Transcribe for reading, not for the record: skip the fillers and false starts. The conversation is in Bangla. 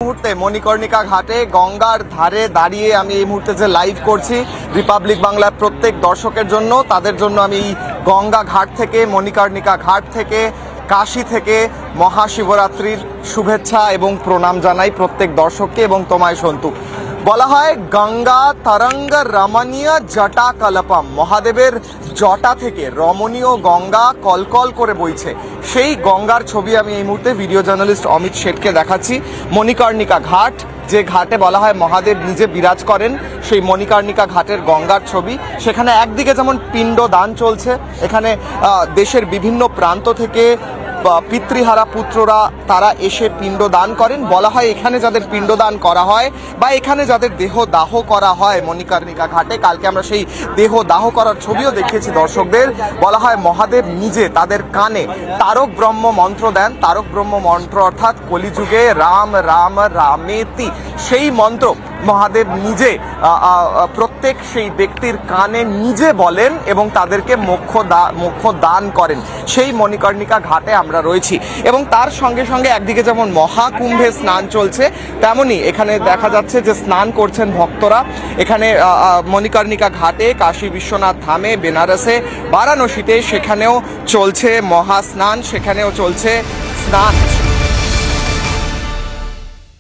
মুহূর্তে মণিকর্ণিকা ঘাটে গঙ্গার ধারে দাঁড়িয়ে আমি এই মুহূর্তে যে লাইভ করছি রিপাবলিক বাংলার প্রত্যেক দর্শকের জন্য, তাদের জন্য আমি গঙ্গা ঘাট থেকে, মণিকর্ণিকা ঘাট থেকে, কাশী থেকে মহাশিবরাত্রির শুভেচ্ছা এবং প্রণাম জানাই প্রত্যেক দর্শককে এবং তোমায় সন্তু। বলা হয় গঙ্গা তরঙ্গ রমণীয় জটা কলপম, মহাদেবের জটা থেকে রমণীয় গঙ্গা কলকল করে বইছে। সেই গঙ্গার ছবি আমি এই মুহূর্তে ভিডিও জার্নালিস্ট অমিত শেঠকে দেখাচ্ছি। মণিকর্ণিকা ঘাট, যে ঘাটে বলা হয় মহাদেব নিজে বিরাজ করেন, সেই মণিকর্ণিকা ঘাটের গঙ্গার ছবি। সেখানে একদিকে যেমন পিণ্ড দান চলছে, এখানে দেশের বিভিন্ন প্রান্ত থেকে পিতৃহারা পুত্ররা তারা এসে পিণ্ডদান করেন। বলা হয় এখানে যাদের পিণ্ডদান করা হয় বা এখানে যাদের দেহ দাহ করা হয় মণিকর্ণিকা ঘাটে, কালকে আমরা সেই দেহ দাহ করার ছবিও দেখিয়েছি দর্শকদের। বলা হয় মহাদেব নিজে তাদের কানে তারক ব্রহ্ম মন্ত্র দেন। তারক ব্রহ্ম মন্ত্র অর্থাৎ কলিযুগে রাম রাম রামেতি, সেই মন্ত্র মহাদেব নিজে প্রত্যেক সেই ব্যক্তির কানে নিজে বলেন এবং তাদেরকে মোক্ষ দান করেন। সেই মণিকর্ণিকা ঘাটে আমরা রয়েছি এবং তার সঙ্গে সঙ্গে একদিকে যেমন মহাকুম্ভে স্নান চলছে, তেমনি এখানে দেখা যাচ্ছে যে স্নান করছেন ভক্তরা। এখানে মণিকর্ণিকা ঘাটে, কাশী বিশ্বনাথ ধামে, বেনারসে, বারাণসীতে সেখানেও চলছে মহাস্নান, সেখানেও চলছে স্নান।